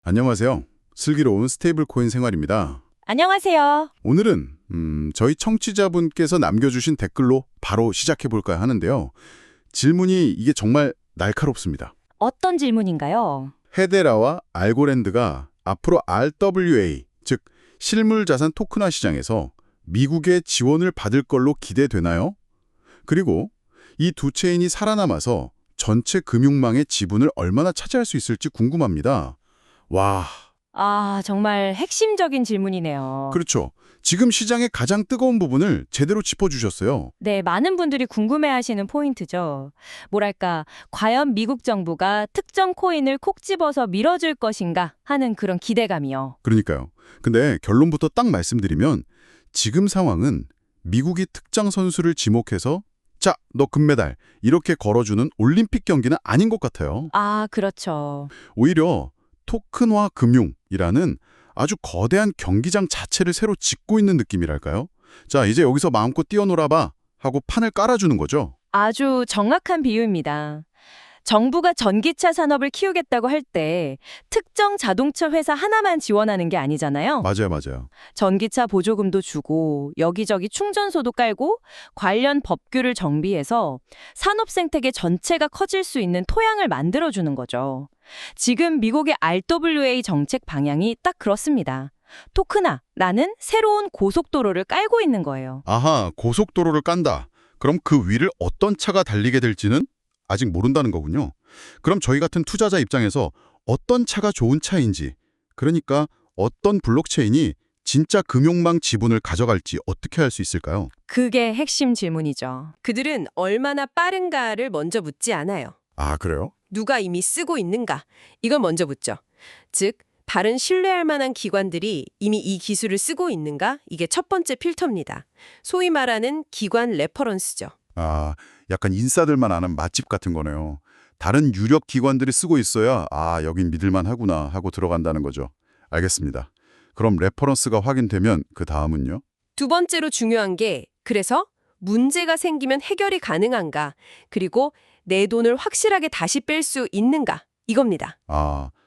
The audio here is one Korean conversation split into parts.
안녕하세요. 슬기로운 스테이블 코인 생활입니다. 안녕하세요. 오늘은 저희 청취자분께서 남겨주신 댓글로 바로 시작해볼까 하는데요. 질문이 이게 정말 날카롭습니다. 어떤 질문인가요? 헤데라와 알고랜드가 앞으로 RWA, 즉 실물자산 토큰화 시장에서 미국의 지원을 받을 걸로 기대되나요? 그리고 이 두 체인이 살아남아서 전체 금융망의 지분을 얼마나 차지할 수 있을지 궁금합니다. 와, 정말 핵심적인 질문이네요. 그렇죠. 지금 시장의 가장 뜨거운 부분을 제대로 짚어주셨어요. 네, 많은 분들이 궁금해하시는 포인트죠. 뭐랄까, 과연 미국 정부가 특정 코인을 콕 집어서 밀어줄 것인가 하는 그런 기대감이요. 그러니까요. 근데 결론부터 딱 말씀드리면 지금 상황은 미국이 특정 선수를 지목해서 자, 너 금메달 이렇게 걸어주는 올림픽 경기는 아닌 것 같아요. 그렇죠. 오히려 토큰화 금융이라는 아주 거대한 경기장 자체를 새로 짓고 있는 느낌이랄까요? 자, 이제 여기서 마음껏 뛰어놀아봐 하고 판을 깔아주는 거죠. 아주 정확한 비유입니다. 정부가 전기차 산업을 키우겠다고 할 때 특정 자동차 회사 하나만 지원하는 게 아니잖아요. 맞아요. 전기차 보조금도 주고 여기저기 충전소도 깔고 관련 법규를 정비해서 산업 생태계 전체가 커질 수 있는 토양을 만들어주는 거죠. 지금 미국의 RWA 정책 방향이 딱 그렇습니다. 토크나라는 새로운 고속도로를 깔고 있는 거예요. 아하, 고속도로를 깐다. 그럼 그 위를 어떤 차가 달리게 될지는 아직 모른다는 거군요. 그럼 저희 같은 투자자 입장에서 어떤 차가 좋은 차인지, 그러니까 어떤 블록체인이 진짜 금융망 지분을 가져갈지 어떻게 할 수 있을까요? 그게 핵심 질문이죠. 그들은 얼마나 빠른가를 먼저 묻지 않아요. 아, 그래요? 누가 이미 쓰고 있는가? 이걸 먼저 묻죠. 즉, 다른 신뢰할 만한 기관들이 이미 이 기술을 쓰고 있는가? 이게 첫 번째 필터입니다. 소위 말하는 기관 레퍼런스죠. 아, 약간 인싸들만 아는 맛집 같은 거네요. 다른 유력 기관들이 쓰고 있어야 여긴 믿을만 하구나 하고 들어간다는 거죠. 알겠습니다. 그럼 레퍼런스가 확인되면 그 다음은요? 두 번째로 중요한 게 그래서 문제가 생기면 해결이 가능한가? 그리고 내 돈을 확실하게 다시 뺄 수 있는가? 이겁니다.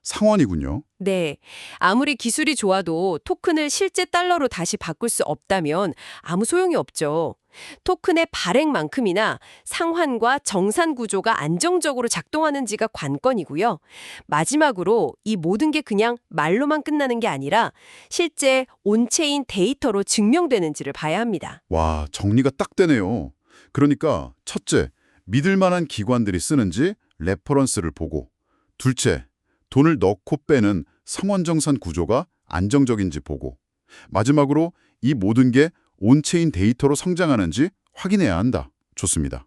상원이군요. 네. 아무리 기술이 좋아도 토큰을 실제 달러로 다시 바꿀 수 없다면 아무 소용이 없죠. 토큰의 발행만큼이나 상환과 정산 구조가 안정적으로 작동하는지가 관건이고요. 마지막으로 이 모든 게 그냥 말로만 끝나는 게 아니라 실제 온체인 데이터로 증명되는지를 봐야 합니다. 와, 정리가 딱 되네요. 그러니까 첫째, 믿을 만한 기관들이 쓰는지 레퍼런스를 보고, 둘째, 돈을 넣고 빼는 상환정산 구조가 안정적인지 보고, 마지막으로 이 모든 게 온체인 데이터로 성장하는지 확인해야 한다. 좋습니다.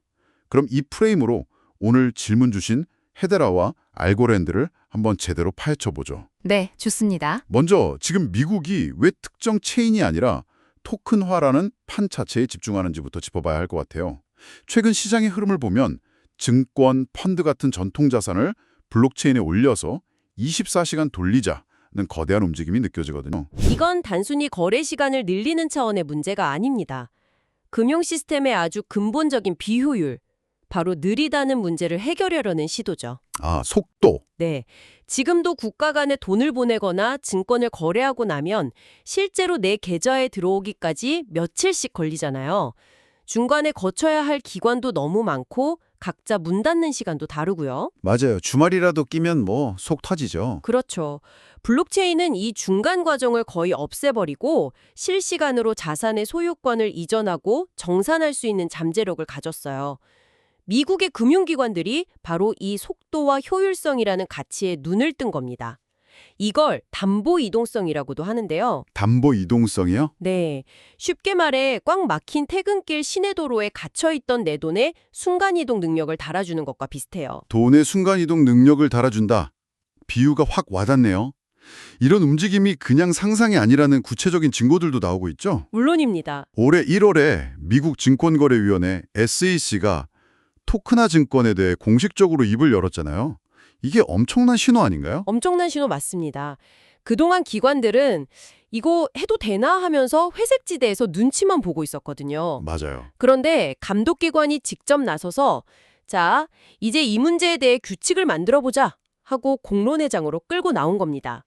그럼 이 프레임으로 오늘 질문 주신 헤데라와 알고랜드를 한번 제대로 파헤쳐보죠. 네, 좋습니다. 먼저 지금 미국이 왜 특정 체인이 아니라 토큰화라는 판 자체에 집중하는지부터 짚어봐야 할 것 같아요. 최근 시장의 흐름을 보면 증권, 펀드 같은 전통 자산을 블록체인에 올려서 24시간 돌리자는 거대한 움직임이 느껴지거든요. 이건 단순히 거래 시간을 늘리는 차원의 문제가 아닙니다. 금융 시스템의 아주 근본적인 비효율, 바로 느리다는 문제를 해결하려는 시도죠. 속도. 네. 지금도 국가 간에 돈을 보내거나 증권을 거래하고 나면 실제로 내 계좌에 들어오기까지 며칠씩 걸리잖아요. 중간에 거쳐야 할 기관도 너무 많고 각자 문 닫는 시간도 다르고요. 맞아요. 주말이라도 끼면 속 터지죠. 그렇죠. 블록체인은 이 중간 과정을 거의 없애버리고 실시간으로 자산의 소유권을 이전하고 정산할 수 있는 잠재력을 가졌어요. 미국의 금융기관들이 바로 이 속도와 효율성이라는 가치에 눈을 뜬 겁니다. 이걸 담보 이동성이라고도 하는데요. 담보 이동성이요? 네, 쉽게 말해 꽉 막힌 퇴근길 시내도로에 갇혀있던 내 돈에 순간이동 능력을 달아주는 것과 비슷해요. 돈의 순간이동 능력을 달아준다. 비유가 확 와닿네요. 이런 움직임이 그냥 상상이 아니라는 구체적인 증거들도 나오고 있죠. 물론입니다. 올해 1월에 미국 증권거래위원회 SEC가 토크나 증권에 대해 공식적으로 입을 열었잖아요. 이게 엄청난 신호 아닌가요? 엄청난 신호 맞습니다. 그동안 기관들은 이거 해도 되나 하면서 회색지대에서 눈치만 보고 있었거든요. 맞아요. 그런데 감독기관이 직접 나서서 자, 이제 이 문제에 대해 규칙을 만들어보자 하고 공론회장으로 끌고 나온 겁니다.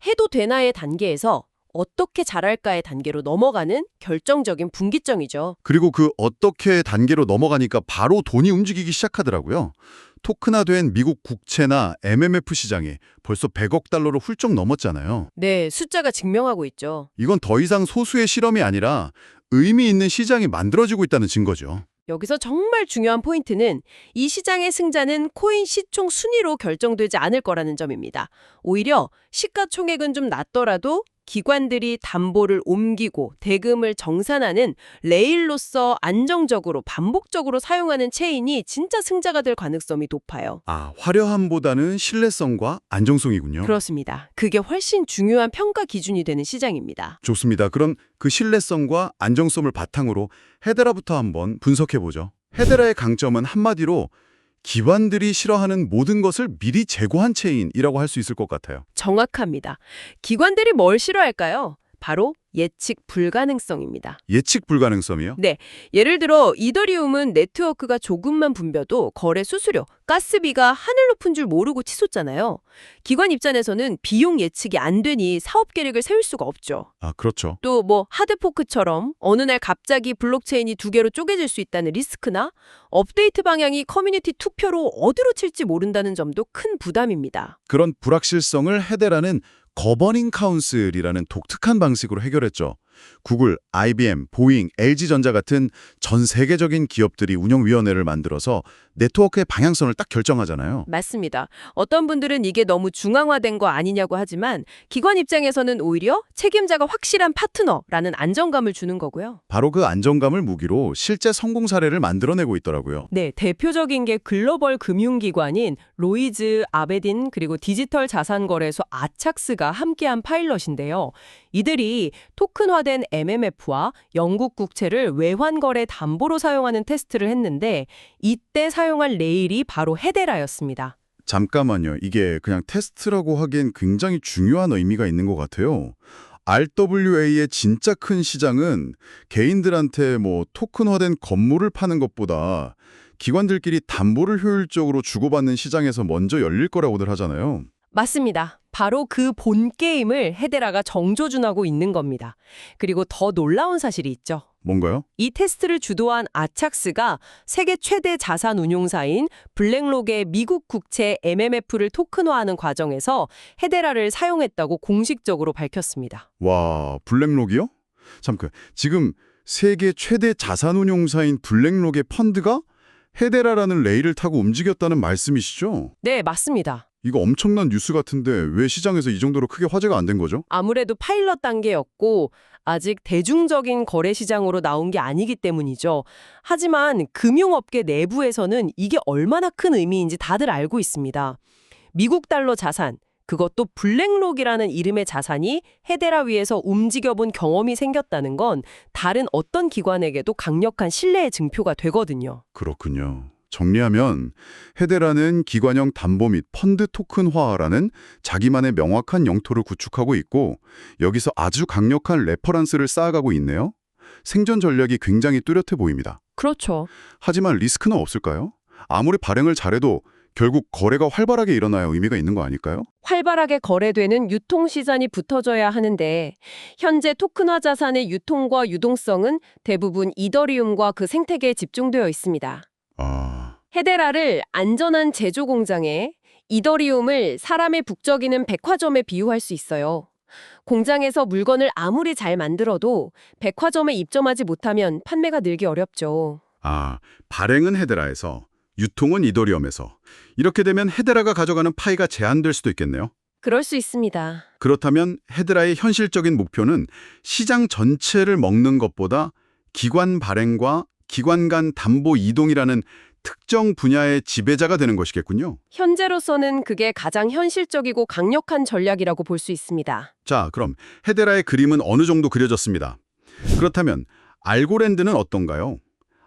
해도 되나의 단계에서 어떻게 잘할까의 단계로 넘어가는 결정적인 분기점이죠. 그리고 그 어떻게 단계로 넘어가니까 바로 돈이 움직이기 시작하더라고요. 토큰화된 미국 국채나 MMF 시장이 벌써 100억 달러로 훌쩍 넘었잖아요. 네, 숫자가 증명하고 있죠. 이건 더 이상 소수의 실험이 아니라 의미 있는 시장이 만들어지고 있다는 증거죠. 여기서 정말 중요한 포인트는 이 시장의 승자는 코인 시총 순위로 결정되지 않을 거라는 점입니다. 오히려 시가총액은 좀 낮더라도 기관들이 담보를 옮기고 대금을 정산하는 레일로서 안정적으로 반복적으로 사용하는 체인이 진짜 승자가 될 가능성이 높아요. 아, 화려함보다는 신뢰성과 안정성이군요. 그렇습니다. 그게 훨씬 중요한 평가 기준이 되는 시장입니다. 좋습니다. 그럼 그 신뢰성과 안정성을 바탕으로 헤데라부터 한번 분석해보죠. 헤데라의 강점은 한마디로 기관들이 싫어하는 모든 것을 미리 재고한 체인이라고 할 수 있을 것 같아요. 정확합니다. 기관들이 뭘 싫어할까요? 바로 예측 불가능성입니다. 예측 불가능성이요? 네, 예를 들어 이더리움은 네트워크가 조금만 붐벼도 거래 수수료, 가스비가 하늘 높은 줄 모르고 치솟잖아요. 기관 입장에서는 비용 예측이 안 되니 사업 계획을 세울 수가 없죠. 아, 그렇죠. 또 뭐 하드포크처럼 어느 날 갑자기 블록체인이 두 개로 쪼개질 수 있다는 리스크나 업데이트 방향이 커뮤니티 투표로 어디로 튈지 모른다는 점도 큰 부담입니다. 그런 불확실성을 헤데라는 거버닝 카운슬이라는 독특한 방식으로 해결했죠. 구글, IBM, 보잉, LG전자 같은 전 세계적인 기업들이 운영위원회를 만들어서 네트워크의 방향성을 딱 결정하잖아요. 맞습니다. 어떤 분들은 이게 너무 중앙화된 거 아니냐고 하지만 기관 입장에서는 오히려 책임자가 확실한 파트너라는 안정감을 주는 거고요. 바로 그 안정감을 무기로 실제 성공 사례를 만들어내고 있더라고요. 네, 대표적인 게 글로벌 금융기관인 로이즈, 아베딘 그리고 디지털 자산거래소 아착스가 함께한 파일럿인데요. 이들이 토큰화된 MMF와 영국 국채를 외환거래 담보로 사용하는 테스트를 했는데 이때 사용할 레일이 바로 헤데라였습니다. 잠깐만요. 이게 그냥 테스트라고 하기엔 굉장히 중요한 의미가 있는 것 같아요. RWA의 진짜 큰 시장은 개인들한테 토큰화된 건물을 파는 것보다 기관들끼리 담보를 효율적으로 주고받는 시장에서 먼저 열릴 거라고들 하잖아요. 맞습니다. 바로 그 본 게임을 헤데라가 정조준하고 있는 겁니다. 그리고 더 놀라운 사실이 있죠. 뭔가요? 이 테스트를 주도한 아착스가 세계 최대 자산 운용사인 블랙록의 미국 국채 MMF를 토큰화하는 과정에서 헤데라를 사용했다고 공식적으로 밝혔습니다. 와, 블랙록이요? 지금 세계 최대 자산운용사인 블랙록의 펀드가 헤데라라는 레일을 타고 움직였다는 말씀이시죠? 네, 맞습니다. 이거 엄청난 뉴스 같은데 왜 시장에서 이 정도로 크게 화제가 안 된 거죠? 아무래도 파일럿 단계였고 아직 대중적인 거래 시장으로 나온 게 아니기 때문이죠. 하지만 금융업계 내부에서는 이게 얼마나 큰 의미인지 다들 알고 있습니다. 미국 달러 자산, 그것도 블랙록이라는 이름의 자산이 헤데라 위에서 움직여본 경험이 생겼다는 건 다른 어떤 기관에게도 강력한 신뢰의 증표가 되거든요. 그렇군요. 정리하면 헤데라는 기관형 담보 및 펀드 토큰화라는 자기만의 명확한 영토를 구축하고 있고 여기서 아주 강력한 레퍼런스를 쌓아가고 있네요. 생존 전략이 굉장히 뚜렷해 보입니다. 그렇죠. 하지만 리스크는 없을까요? 아무리 발행을 잘해도 결국 거래가 활발하게 일어나야 의미가 있는 거 아닐까요? 활발하게 거래되는 유통시장이 붙어져야 하는데 현재 토큰화 자산의 유통과 유동성은 대부분 이더리움과 그 생태계에 집중되어 있습니다. 헤데라를 안전한 제조 공장에, 이더리움을 사람의 북적이는 백화점에 비유할 수 있어요. 공장에서 물건을 아무리 잘 만들어도 백화점에 입점하지 못하면 판매가 늘기 어렵죠. 발행은 헤데라에서, 유통은 이더리움에서. 이렇게 되면 헤데라가 가져가는 파이가 제한될 수도 있겠네요. 그럴 수 있습니다. 그렇다면 헤데라의 현실적인 목표는 시장 전체를 먹는 것보다 기관 발행과 기관 간 담보 이동이라는 특정 분야의 지배자가 되는 것이겠군요. 현재로서는 그게 가장 현실적이고 강력한 전략이라고 볼 수 있습니다. 자, 그럼 헤데라의 그림은 어느 정도 그려졌습니다. 그렇다면 알고랜드는 어떤가요?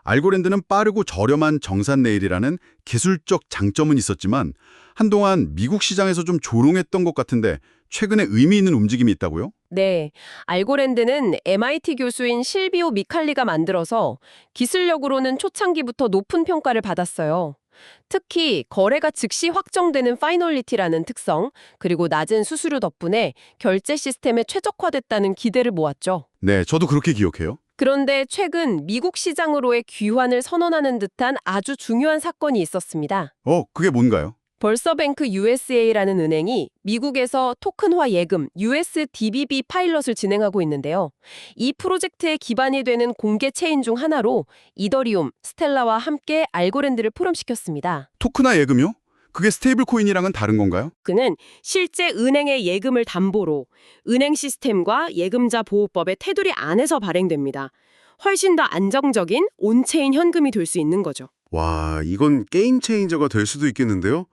알고랜드는 빠르고 저렴한 정산 레일이라는 기술적 장점은 있었지만 한동안 미국 시장에서 좀 조롱했던 것 같은데 최근에 의미 있는 움직임이 있다고요? 네, 알고랜드는 MIT 교수인 실비오 미칼리가 만들어서 기술력으로는 초창기부터 높은 평가를 받았어요. 특히 거래가 즉시 확정되는 파이널리티라는 특성, 그리고 낮은 수수료 덕분에 결제 시스템에 최적화됐다는 기대를 모았죠. 네, 저도 그렇게 기억해요. 그런데 최근 미국 시장으로의 귀환을 선언하는 듯한 아주 중요한 사건이 있었습니다. 그게 뭔가요? 벌서뱅크 USA라는 은행이 미국에서 토큰화 예금 USDBB 파일럿을 진행하고 있는데요. 이 프로젝트의 기반이 되는 공개 체인 중 하나로 이더리움, 스텔라와 함께 알고랜드를 포럼시켰습니다. 토크나 예금요? 그게 스테이블 코인이랑은 다른 건가요? 그는 실제 은행의 예금을 담보로 은행 시스템과 예금자 보호법의 테두리 안에서 발행됩니다. 훨씬 더 안정적인 온체인 현금이 될 수 있는 거죠. 와, 이건 게임 체인저가 될 수도 있겠는데요?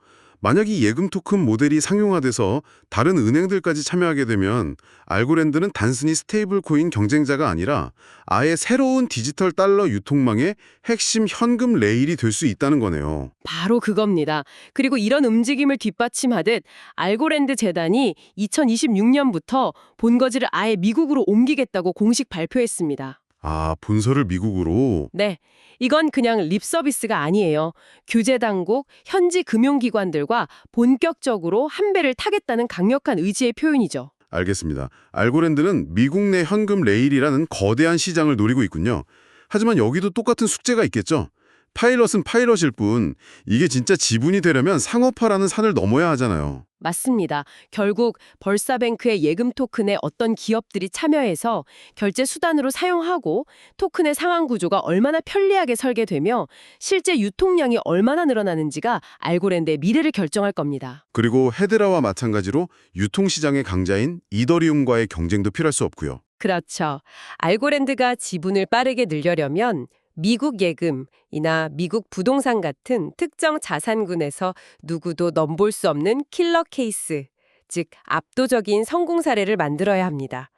만약 이 예금 토큰 모델이 상용화돼서 다른 은행들까지 참여하게 되면 알고랜드는 단순히 스테이블 코인 경쟁자가 아니라 아예 새로운 디지털 달러 유통망의 핵심 현금 레일이 될 수 있다는 거네요. 바로 그겁니다. 그리고 이런 움직임을 뒷받침하듯 알고랜드 재단이 2026년부터 본거지를 아예 미국으로 옮기겠다고 공식 발표했습니다. 아, 본사를 미국으로. 네, 이건 그냥 립 서비스가 아니에요. 규제 당국, 현지 금융기관들과 본격적으로 한 배를 타겠다는 강력한 의지의 표현이죠. 알겠습니다. 알고랜드는 미국 내 현금 레일이라는 거대한 시장을 노리고 있군요. 하지만 여기도 똑같은 숙제가 있겠죠. 파일럿은 파일럿일 뿐 이게 진짜 지분이 되려면 상업화라는 산을 넘어야 하잖아요. 맞습니다. 결국 벌사뱅크의 예금 토큰에 어떤 기업들이 참여해서 결제 수단으로 사용하고 토큰의 상환 구조가 얼마나 편리하게 설계되며 실제 유통량이 얼마나 늘어나는지가 알고랜드의 미래를 결정할 겁니다. 그리고 헤드라와 마찬가지로 유통시장의 강자인 이더리움과의 경쟁도 필요할 수 없고요. 그렇죠. 알고랜드가 지분을 빠르게 늘려려면 미국 예금이나 미국 부동산 같은 특정 자산군에서 누구도 넘볼 수 없는 킬러 케이스, 즉 압도적인 성공 사례를 만들어야 합니다.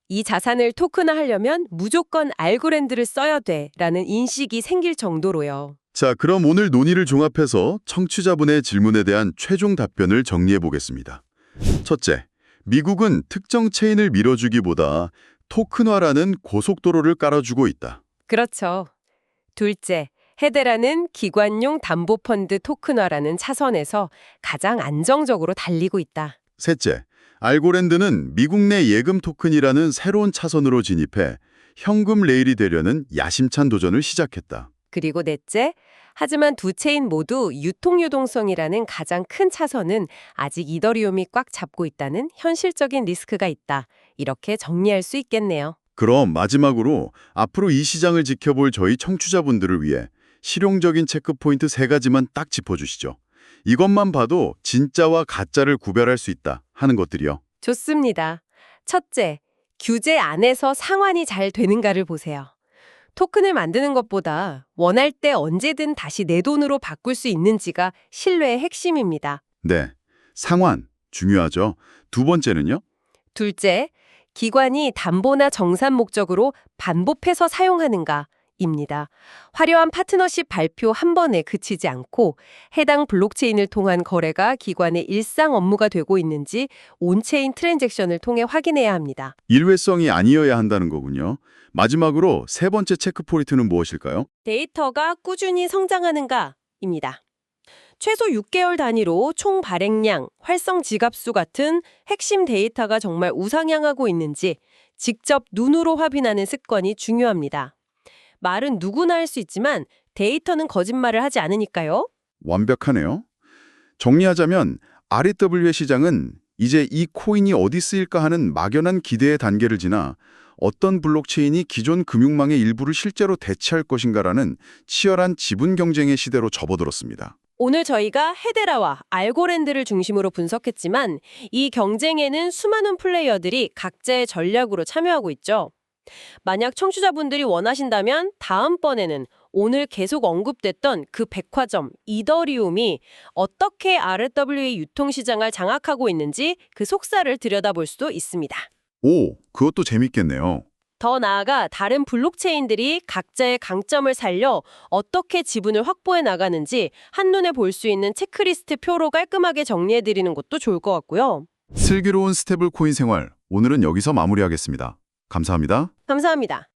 이 자산을 토큰화하려면 무조건 알고랜드를 써야 돼라는 인식이 생길 정도로요. 자, 그럼 오늘 논의를 종합해서 청취자분의 질문에 대한 최종 답변을 정리해 보겠습니다. 첫째, 미국은 특정 체인을 밀어주기보다 토큰화라는 고속도로를 깔아주고 있다. 그렇죠. 둘째, 헤데라는 기관용 담보펀드 토큰화라는 차선에서 가장 안정적으로 달리고 있다. 셋째, 알고랜드는 미국 내 예금 토큰이라는 새로운 차선으로 진입해 현금 레일이 되려는 야심찬 도전을 시작했다. 그리고 넷째, 하지만 두 체인 모두 유통유동성이라는 가장 큰 차선은 아직 이더리움이 꽉 잡고 있다는 현실적인 리스크가 있다. 이렇게 정리할 수 있겠네요. 그럼 마지막으로 앞으로 이 시장을 지켜볼 저희 청취자분들을 위해 실용적인 체크포인트 3가지만 딱 짚어주시죠. 이것만 봐도 진짜와 가짜를 구별할 수 있다 하는 것들이요. 좋습니다. 첫째, 규제 안에서 상환이 잘 되는가를 보세요. 토큰을 만드는 것보다 원할 때 언제든 다시 내 돈으로 바꿀 수 있는지가 신뢰의 핵심입니다. 네, 상환 중요하죠. 두 번째는요? 둘째, 기관이 담보나 정산 목적으로 반복해서 사용하는가입니다. 화려한 파트너십 발표 한 번에 그치지 않고 해당 블록체인을 통한 거래가 기관의 일상 업무가 되고 있는지 온체인 트랜잭션을 통해 확인해야 합니다. 일회성이 아니어야 한다는 거군요. 마지막으로 3번째 체크포인트는 무엇일까요? 데이터가 꾸준히 성장하는가입니다. 최소 6개월 단위로 총 발행량, 활성 지갑수 같은 핵심 데이터가 정말 우상향하고 있는지 직접 눈으로 확인하는 습관이 중요합니다. 말은 누구나 할 수 있지만 데이터는 거짓말을 하지 않으니까요. 완벽하네요. 정리하자면 RWA 시장은 이제 이 코인이 어디 쓰일까 하는 막연한 기대의 단계를 지나 어떤 블록체인이 기존 금융망의 일부를 실제로 대체할 것인가라는 치열한 지분 경쟁의 시대로 접어들었습니다. 오늘 저희가 헤데라와 알고랜드를 중심으로 분석했지만 이 경쟁에는 수많은 플레이어들이 각자의 전략으로 참여하고 있죠. 만약 청취자분들이 원하신다면 다음번에는 오늘 계속 언급됐던 그 백화점 이더리움이 어떻게 RWA 유통시장을 장악하고 있는지 그 속살을 들여다볼 수도 있습니다. 오, 그것도 재밌겠네요. 더 나아가 다른 블록체인들이 각자의 강점을 살려 어떻게 지분을 확보해 나가는지 한눈에 볼 수 있는 체크리스트 표로 깔끔하게 정리해드리는 것도 좋을 것 같고요. 슬기로운 스테이블 코인 생활, 오늘은 여기서 마무리하겠습니다. 감사합니다. 감사합니다.